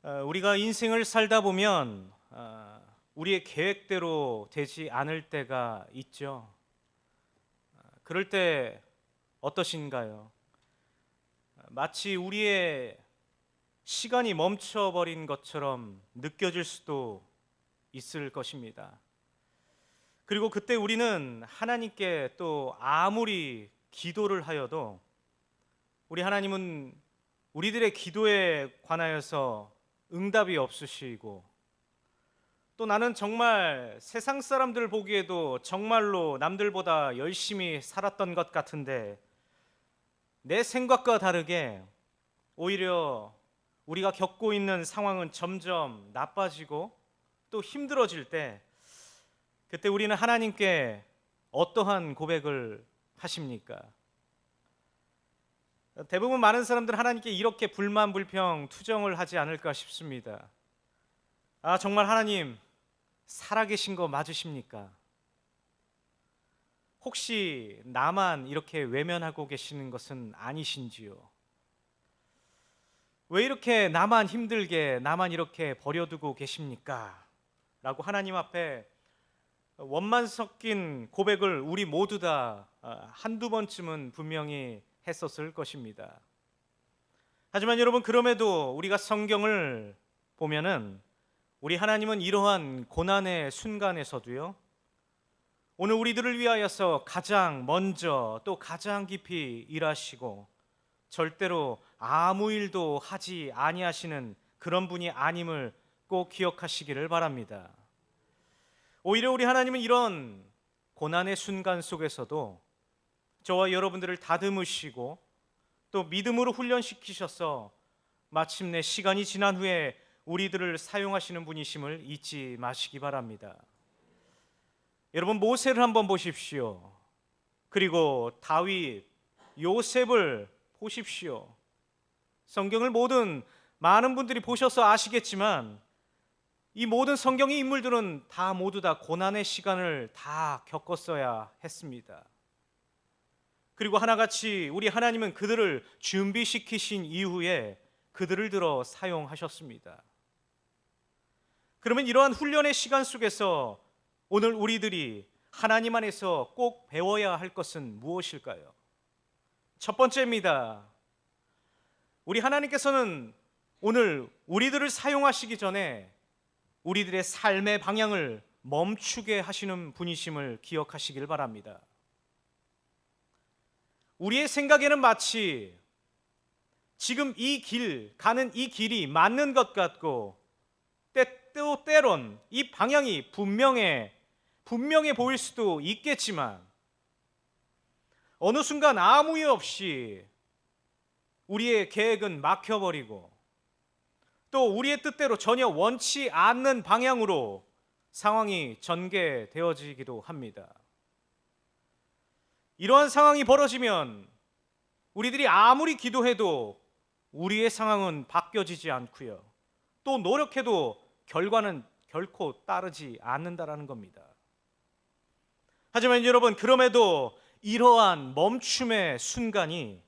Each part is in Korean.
우리가 인생을 살다 보면 우리의 계획대로 되지 않을 때가 있죠. 그럴 때 어떠신가요? 마치 우리의 시간이 멈춰버린 것처럼 느껴질 수도 있을 것입니다. 그리고 그때 우리는 하나님께 또 아무리 기도를 하여도 우리 하나님은 우리들의 기도에 관하여서 응답이 없으시고, 또 나는 정말 세상 사람들 보기에도 정말로 남들보다 열심히 살았던 것 같은데 내 생각과 다르게 오히려 우리가 겪고 있는 상황은 점점 나빠지고 또 힘들어질 때, 그때 우리는 하나님께 어떠한 고백을 하십니까? 대부분 많은 사람들은 하나님께 이렇게 불만 불평 투정을 하지 않을까 싶습니다. 정말 하나님 살아계신 거 맞으십니까? 혹시 나만 이렇게 외면하고 계시는 것은 아니신지요? 왜 이렇게 나만 힘들게, 나만 이렇게 버려두고 계십니까? 라고 하나님 앞에 원만 섞인 고백을 우리 모두 다 한두 번쯤은 분명히 했었을 것입니다. 하지만 여러분, 그럼에도 우리가 성경을 보면은 우리 하나님은 이러한 고난의 순간에서도요, 오늘 우리들을 위하여서 가장 먼저 또 가장 깊이 일하시고 절대로 아무 일도 하지 아니하시는 그런 분이 아님을 꼭 기억하시기를 바랍니다. 오히려 우리 하나님은 이런 고난의 순간 속에서도 저와 여러분들을 다듬으시고 또 믿음으로 훈련시키셔서 마침내 시간이 지난 후에 우리들을 사용하시는 분이심을 잊지 마시기 바랍니다. 여러분, 모세를 한번 보십시오. 그리고 다윗, 요셉을 보십시오. 성경을 많은 분들이 보셔서 아시겠지만 이 모든 성경의 인물들은 모두 다 고난의 시간을 다 겪었어야 했습니다. 그리고 하나같이 우리 하나님은 그들을 준비시키신 이후에 그들을 들어 사용하셨습니다. 그러면 이러한 훈련의 시간 속에서 오늘 우리들이 하나님 안에서 꼭 배워야 할 것은 무엇일까요? 첫 번째입니다. 우리 하나님께서는 오늘 우리들을 사용하시기 전에 우리들의 삶의 방향을 멈추게 하시는 분이심을 기억하시길 바랍니다. 우리의 생각에는 마치 지금 가는 이 길이 맞는 것 같고 또 때론 이 방향이 분명해 보일 수도 있겠지만 어느 순간 아무 이유 없이 우리의 계획은 막혀버리고 또 우리의 뜻대로 전혀 원치 않는 방향으로 상황이 전개되어지기도 합니다. 이러한 상황이 벌어지면 우리들이 아무리 기도해도 우리의 상황은 바뀌어지지 않고요, 또 노력해도 결과는 결코 따르지 않는다라는 겁니다. 하지만 여러분, 그럼에도 이러한 멈춤의 순간이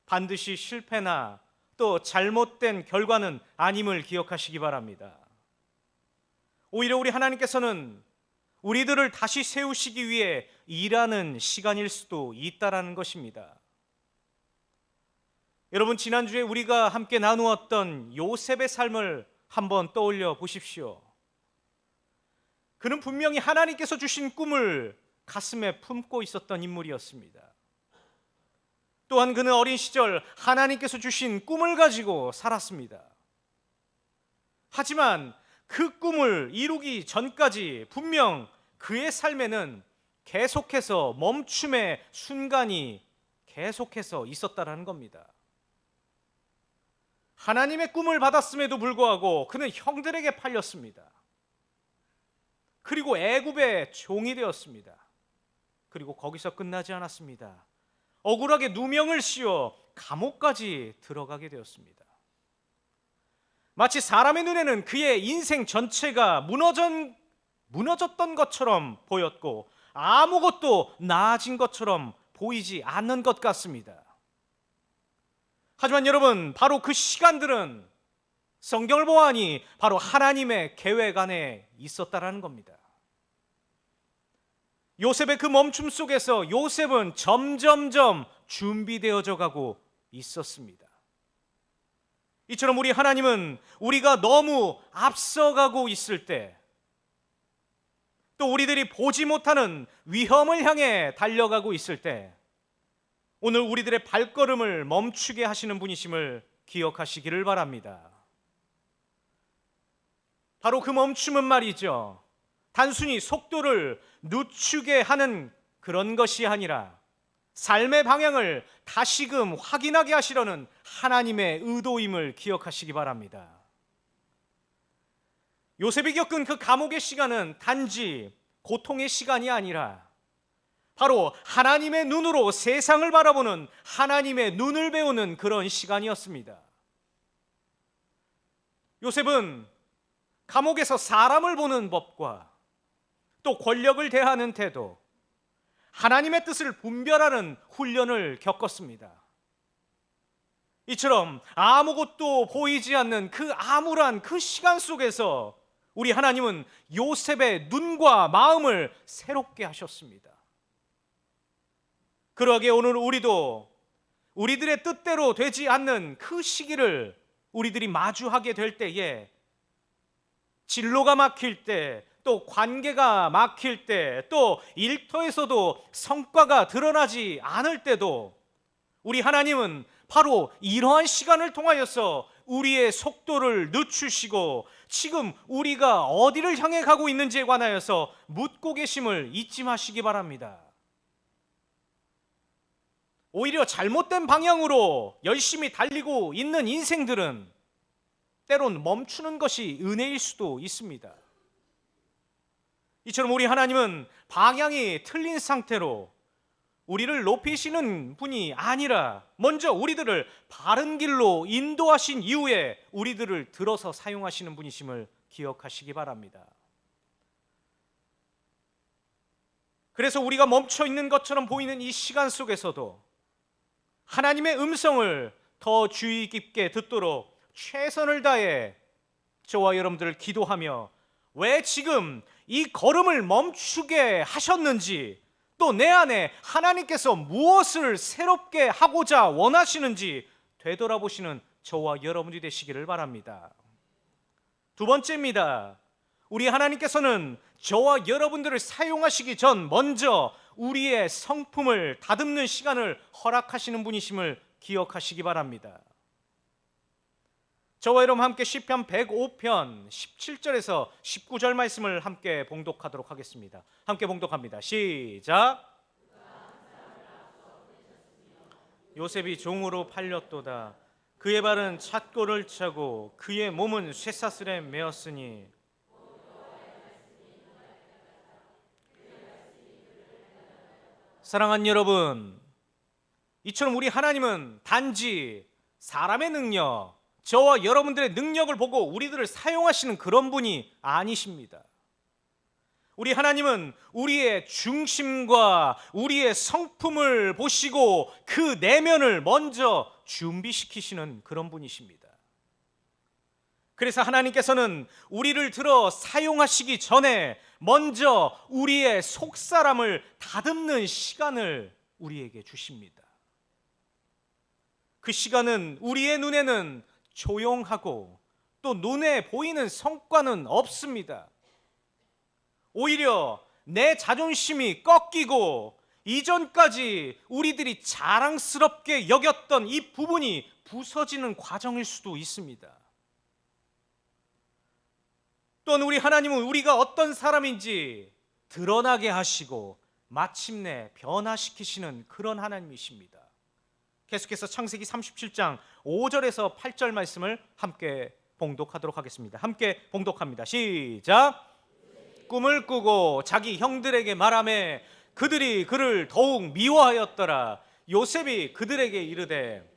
반드시 실패나 또 잘못된 결과는 아님을 기억하시기 바랍니다. 오히려 우리 하나님께서는 우리들을 다시 세우시기 위해 일하는 시간일 수도 있다라는 것입니다. 여러분, 지난주에 우리가 함께 나누었던 요셉의 삶을 한번 떠올려 보십시오. 그는 분명히 하나님께서 주신 꿈을 가슴에 품고 있었던 인물이었습니다. 또한 그는 어린 시절 하나님께서 주신 꿈을 가지고 살았습니다. 하지만 그 꿈을 이루기 전까지 분명 그의 삶에는 계속해서 멈춤의 순간이 계속해서 있었다라는 겁니다. 하나님의 꿈을 받았음에도 불구하고 그는 형들에게 팔렸습니다. 그리고 애굽의 종이 되었습니다. 그리고 거기서 끝나지 않았습니다. 억울하게 누명을 씌워 감옥까지 들어가게 되었습니다. 마치 사람의 눈에는 그의 인생 전체가 무너졌던 것처럼 보였고 아무것도 나아진 것처럼 보이지 않는 것 같습니다. 하지만 여러분, 바로 그 시간들은 성경을 보아하니 바로 하나님의 계획 안에 있었다라는 겁니다. 요셉의 그 멈춤 속에서 요셉은 점점점 준비되어져 가고 있었습니다. 이처럼 우리 하나님은 우리가 너무 앞서가고 있을 때, 또 우리들이 보지 못하는 위험을 향해 달려가고 있을 때 오늘 우리들의 발걸음을 멈추게 하시는 분이심을 기억하시기를 바랍니다. 바로 그 멈춤은 말이죠, 단순히 속도를 늦추게 하는 그런 것이 아니라 삶의 방향을 다시금 확인하게 하시려는 하나님의 의도임을 기억하시기 바랍니다. 요셉이 겪은 그 감옥의 시간은 단지 고통의 시간이 아니라 바로 하나님의 눈으로 세상을 바라보는, 하나님의 눈을 배우는 그런 시간이었습니다. 요셉은 감옥에서 사람을 보는 법과 또 권력을 대하는 태도, 하나님의 뜻을 분별하는 훈련을 겪었습니다. 이처럼 아무것도 보이지 않는 그 암울한 그 시간 속에서 우리 하나님은 요셉의 눈과 마음을 새롭게 하셨습니다. 그러기에 오늘 우리도 우리들의 뜻대로 되지 않는 그 시기를 우리들이 마주하게 될 때에, 진로가 막힐 때, 또 관계가 막힐 때, 또 일터에서도 성과가 드러나지 않을 때도 우리 하나님은 바로 이러한 시간을 통하여서 우리의 속도를 늦추시고 지금 우리가 어디를 향해 가고 있는지에 관하여서 묻고 계심을 잊지 마시기 바랍니다. 오히려 잘못된 방향으로 열심히 달리고 있는 인생들은 때론 멈추는 것이 은혜일 수도 있습니다. 이처럼 우리 하나님은 방향이 틀린 상태로 우리를 높이시는 분이 아니라 먼저 우리들을 바른 길로 인도하신 이후에 우리들을 들어서 사용하시는 분이심을 기억하시기 바랍니다. 그래서 우리가 멈춰 있는 것처럼 보이는 이 시간 속에서도 하나님의 음성을 더 주의 깊게 듣도록 최선을 다해 저와 여러분들을 기도하며, 왜 지금 이 걸음을 멈추게 하셨는지, 또 내 안에 하나님께서 무엇을 새롭게 하고자 원하시는지 되돌아보시는 저와 여러분이 되시기를 바랍니다. 두 번째입니다. 우리 하나님께서는 저와 여러분들을 사용하시기 전 먼저 우리의 성품을 다듬는 시간을 허락하시는 분이심을 기억하시기 바랍니다. 저와 여러분 함께 시편 105편 17절에서 19절 말씀을 함께 봉독하도록 하겠습니다. 함께 봉독합니다. 시작. 요셉이 종으로 팔렸도다. 그의 발은 찻골을 차고 그의 몸은 쇠사슬에 매었으니. 사랑하는 여러분, 이처럼 우리 하나님은 단지 사람의 능력, 저와 여러분들의 능력을 보고 우리들을 사용하시는 그런 분이 아니십니다. 우리 하나님은 우리의 중심과 우리의 성품을 보시고 그 내면을 먼저 준비시키시는 그런 분이십니다. 그래서 하나님께서는 우리를 들어 사용하시기 전에 먼저 우리의 속사람을 다듬는 시간을 우리에게 주십니다. 그 시간은 우리의 눈에는 조용하고 또 눈에 보이는 성과는 없습니다. 오히려 내 자존심이 꺾이고 이전까지 우리들이 자랑스럽게 여겼던 이 부분이 부서지는 과정일 수도 있습니다. 또한 우리 하나님은 우리가 어떤 사람인지 드러나게 하시고 마침내 변화시키시는 그런 하나님이십니다. 계속해서 창세기 37장 5절에서 8절 말씀을 함께 봉독하도록 하겠습니다. 함께 봉독합니다. 시작. 꿈을 꾸고 자기 형들에게 말하매 그들이 그를 더욱 미워하였더라. 요셉이 그들에게 이르되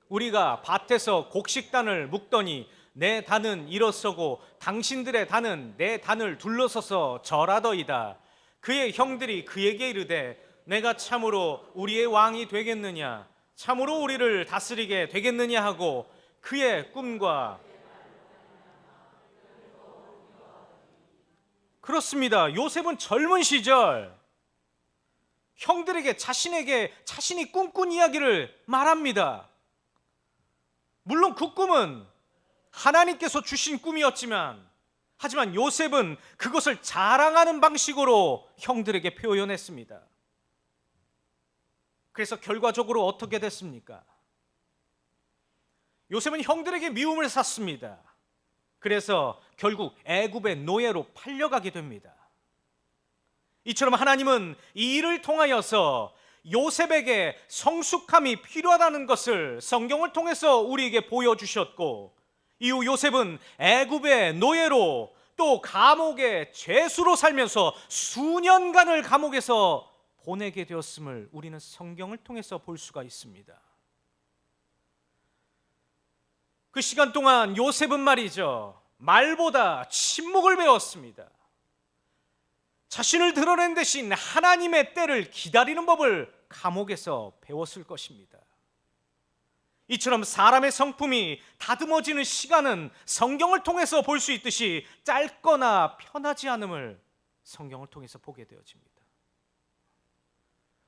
우리가 밭에서 곡식단을 묶더니 내 단은 일어서고 당신들의 단은 내 단을 둘러서서 절하더이다. 그의 형들이 그에게 이르되 내가 참으로 우리의 왕이 되겠느냐? 참으로 우리를 다스리게 되겠느냐 하고 그의 꿈과 그렇습니다. 요셉은 젊은 시절 형들에게 자신이 꿈꾼 이야기를 말합니다. 물론 그 꿈은 하나님께서 주신 꿈이었지만 하지만 요셉은 그것을 자랑하는 방식으로 형들에게 표현했습니다. 그래서 결과적으로 어떻게 됐습니까? 요셉은 형들에게 미움을 샀습니다. 그래서 결국 애굽의 노예로 팔려가게 됩니다. 이처럼 하나님은 이 일을 통하여서 요셉에게 성숙함이 필요하다는 것을 성경을 통해서 우리에게 보여주셨고, 이후 요셉은 애굽의 노예로 또 감옥의 죄수로 살면서 수년간을 감옥에서 보내게 되었음을 우리는 성경을 통해서 볼 수가 있습니다. 그 시간 동안 요셉은 말이죠, 말보다 침묵을 배웠습니다. 자신을 드러낸 대신 하나님의 때를 기다리는 법을 감옥에서 배웠을 것입니다. 이처럼 사람의 성품이 다듬어지는 시간은 성경을 통해서 볼 수 있듯이 짧거나 편하지 않음을 성경을 통해서 보게 되어집니다.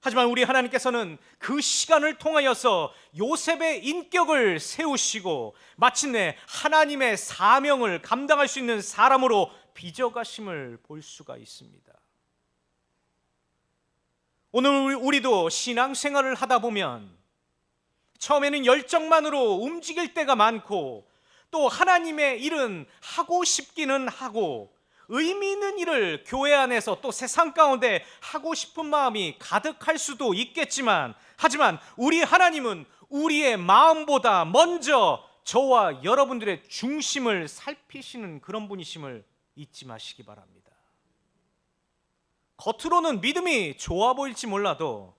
하지만 우리 하나님께서는 그 시간을 통하여서 요셉의 인격을 세우시고 마침내 하나님의 사명을 감당할 수 있는 사람으로 빚어가심을 볼 수가 있습니다. 오늘 우리도 신앙생활을 하다 보면 처음에는 열정만으로 움직일 때가 많고 또 하나님의 일은 하고 싶기는 하고 의미 있는 일을 교회 안에서 또 세상 가운데 하고 싶은 마음이 가득할 수도 있겠지만, 하지만 우리 하나님은 우리의 마음보다 먼저 저와 여러분들의 중심을 살피시는 그런 분이심을 잊지 마시기 바랍니다. 겉으로는 믿음이 좋아 보일지 몰라도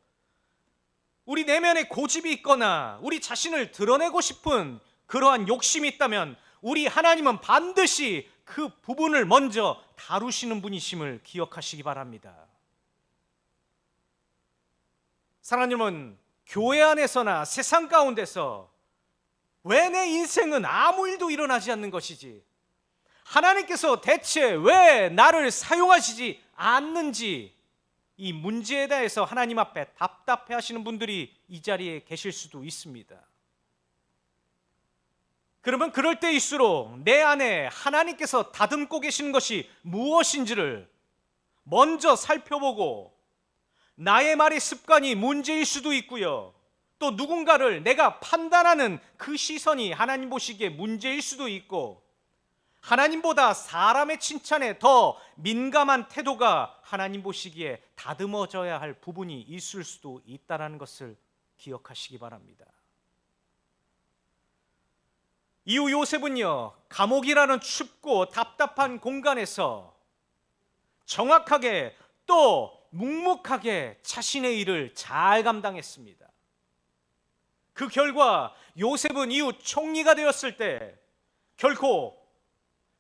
우리 내면에 고집이 있거나 우리 자신을 드러내고 싶은 그러한 욕심이 있다면 우리 하나님은 반드시 그 부분을 먼저 다루시는 분이심을 기억하시기 바랍니다. 사랑하는 여러분, 교회 안에서나 세상 가운데서 왜 내 인생은 아무 일도 일어나지 않는 것이지, 하나님께서 대체 왜 나를 사용하시지 않는지, 이 문제에 대해서 하나님 앞에 답답해 하시는 분들이 이 자리에 계실 수도 있습니다. 그러면 그럴 때일수록 내 안에 하나님께서 다듬고 계시는 것이 무엇인지를 먼저 살펴보고, 나의 말의 습관이 문제일 수도 있고요, 또 누군가를 내가 판단하는 그 시선이 하나님 보시기에 문제일 수도 있고, 하나님보다 사람의 칭찬에 더 민감한 태도가 하나님 보시기에 다듬어져야 할 부분이 있을 수도 있다는 것을 기억하시기 바랍니다. 이후 요셉은요, 감옥이라는 춥고 답답한 공간에서 정확하게 또 묵묵하게 자신의 일을 잘 감당했습니다. 그 결과 요셉은 이후 총리가 되었을 때 결코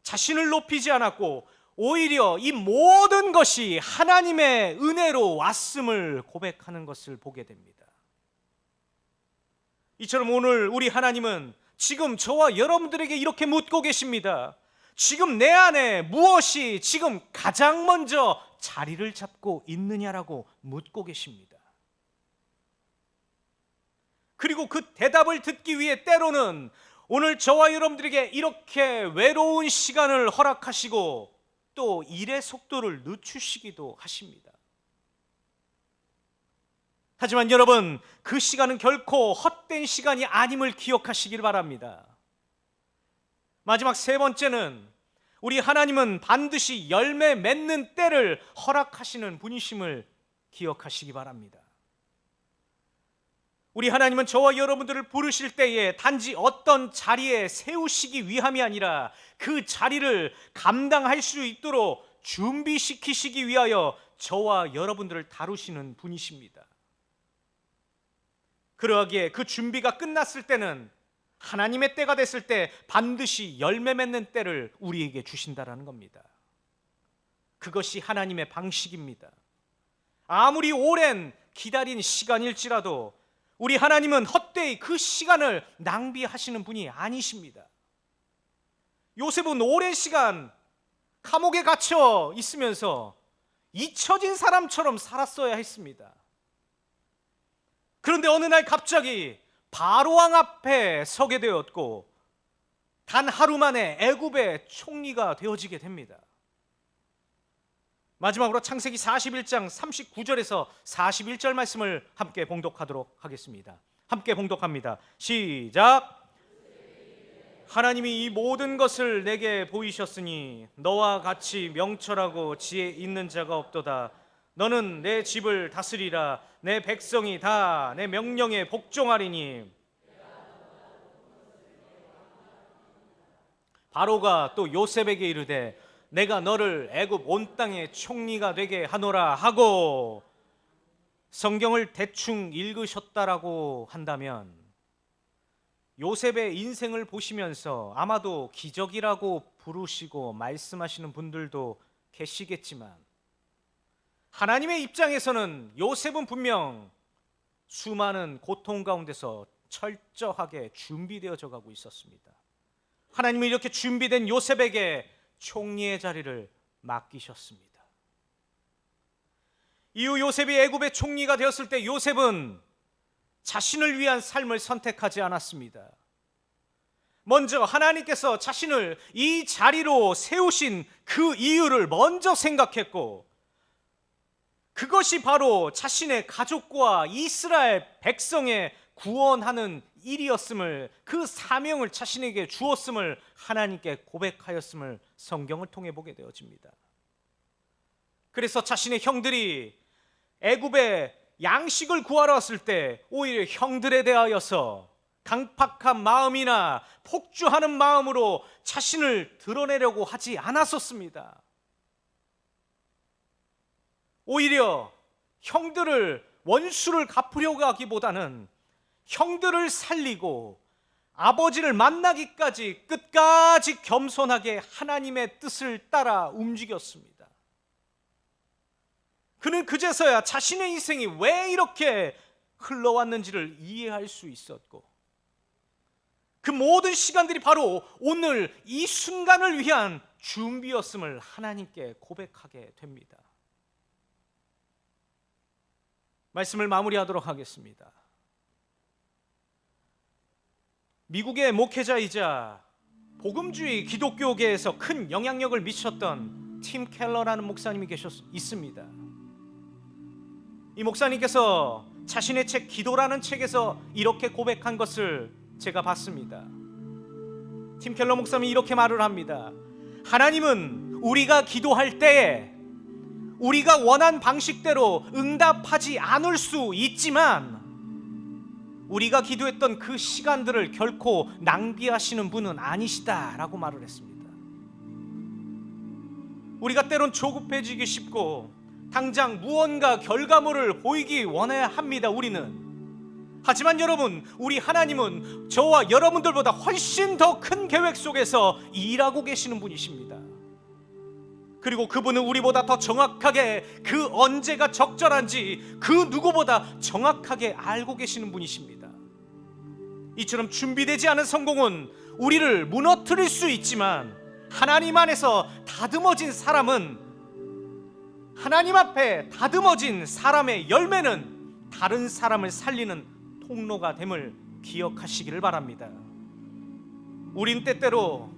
자신을 높이지 않았고 오히려 이 모든 것이 하나님의 은혜로 왔음을 고백하는 것을 보게 됩니다. 이처럼 오늘 우리 하나님은 지금 저와 여러분들에게 이렇게 묻고 계십니다. 지금 내 안에 무엇이 지금 가장 먼저 자리를 잡고 있느냐라고 묻고 계십니다. 그리고 그 대답을 듣기 위해 때로는 오늘 저와 여러분들에게 이렇게 외로운 시간을 허락하시고 또 일의 속도를 늦추시기도 하십니다. 하지만 여러분, 그 시간은 결코 헛된 시간이 아님을 기억하시길 바랍니다. 마지막 세 번째는 우리 하나님은 반드시 열매 맺는 때를 허락하시는 분이심을 기억하시기 바랍니다. 우리 하나님은 저와 여러분들을 부르실 때에 단지 어떤 자리에 세우시기 위함이 아니라 그 자리를 감당할 수 있도록 준비시키시기 위하여 저와 여러분들을 다루시는 분이십니다. 그러하기에 그 준비가 끝났을 때는 하나님의 때가 됐을 때 반드시 열매 맺는 때를 우리에게 주신다라는 겁니다. 그것이 하나님의 방식입니다. 아무리 오랜 기다린 시간일지라도 우리 하나님은 헛되이 그 시간을 낭비하시는 분이 아니십니다. 요셉은 오랜 시간 감옥에 갇혀 있으면서 잊혀진 사람처럼 살았어야 했습니다. 그런데 어느 날 갑자기 바로왕 앞에 서게 되었고 단 하루 만에 애굽의 총리가 되어지게 됩니다. 마지막으로 창세기 41장 39절에서 41절 말씀을 함께 봉독하도록 하겠습니다. 함께 봉독합니다. 시작. 하나님이 이 모든 것을 내게 보이셨으니 너와 같이 명철하고 지혜 있는 자가 없도다. 너는 내 집을 다스리라. 내 백성이 다 내 명령에 복종하리니. 바로가 또 요셉에게 이르되 내가 너를 애굽 온 땅의 총리가 되게 하노라 하고, 성경을 대충 읽으셨다라고 한다면 요셉의 인생을 보시면서 아마도 기적이라고 부르시고 말씀하시는 분들도 계시겠지만, 하나님의 입장에서는 요셉은 분명 수많은 고통 가운데서 철저하게 준비되어져 가고 있었습니다. 하나님은 이렇게 준비된 요셉에게 총리의 자리를 맡기셨습니다. 이후 요셉이 애굽의 총리가 되었을 때 요셉은 자신을 위한 삶을 선택하지 않았습니다. 먼저 하나님께서 자신을 이 자리로 세우신 그 이유를 먼저 생각했고, 그것이 바로 자신의 가족과 이스라엘 백성의 구원하는 일이었음을, 그 사명을 자신에게 주었음을 하나님께 고백하였음을 성경을 통해 보게 되어집니다. 그래서 자신의 형들이 애굽에 양식을 구하러 왔을 때 오히려 형들에 대하여서 강팍한 마음이나 폭주하는 마음으로 자신을 드러내려고 하지 않았었습니다. 오히려 형들을, 원수를 갚으려고 하기보다는 형들을 살리고 아버지를 만나기까지 끝까지 겸손하게 하나님의 뜻을 따라 움직였습니다. 그는 그제서야 자신의 인생이 왜 이렇게 흘러왔는지를 이해할 수 있었고, 그 모든 시간들이 바로 오늘 이 순간을 위한 준비였음을 하나님께 고백하게 됩니다. 말씀을 마무리하도록 하겠습니다. 미국의 목회자이자 복음주의 기독교계에서 큰 영향력을 미쳤던 팀 켈러라는 목사님이 있습니다. 이 목사님께서 자신의 책 기도라는 책에서 이렇게 고백한 것을 제가 봤습니다. 팀 켈러 목사님이 이렇게 말을 합니다. 하나님은 우리가 기도할 때에 우리가 원한 방식대로 응답하지 않을 수 있지만 우리가 기도했던 그 시간들을 결코 낭비하시는 분은 아니시다라고 말을 했습니다. 우리가 때론 조급해지기 쉽고 당장 무언가 결과물을 보이기 원해야 합니다. 우리는. 하지만 여러분, 우리 하나님은 저와 여러분들보다 훨씬 더 큰 계획 속에서 일하고 계시는 분이십니다. 그리고 그분은 우리보다 더 정확하게 그 언제가 적절한지 그 누구보다 정확하게 알고 계시는 분이십니다. 이처럼 준비되지 않은 성공은 우리를 무너뜨릴 수 있지만, 하나님 안에서 다듬어진 사람은, 하나님 앞에 다듬어진 사람의 열매는 다른 사람을 살리는 통로가 됨을 기억하시기를 바랍니다. 우린 때때로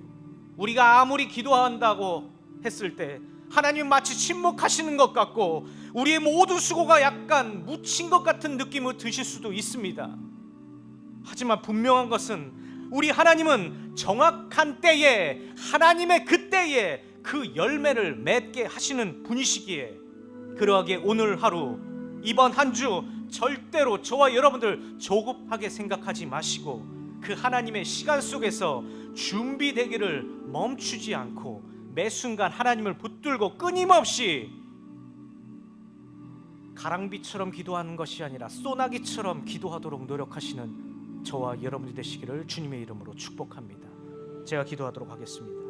우리가 아무리 기도한다고 했을 때 하나님 마치 침묵하시는 것 같고 우리의 모든 수고가 약간 묻힌 것 같은 느낌을 드실 수도 있습니다. 하지만 분명한 것은 우리 하나님은 정확한 때에, 하나님의 그 때에 그 열매를 맺게 하시는 분이시기에, 그러하기에 오늘 하루, 이번 한 주 절대로 저와 여러분들 조급하게 생각하지 마시고 그 하나님의 시간 속에서 준비되기를 멈추지 않고 매 순간 하나님을 붙들고 끊임없이 가랑비처럼 기도하는 것이 아니라 소나기처럼 기도하도록 노력하시는 저와 여러분이 되시기를 주님의 이름으로 축복합니다. 제가 기도하도록 하겠습니다.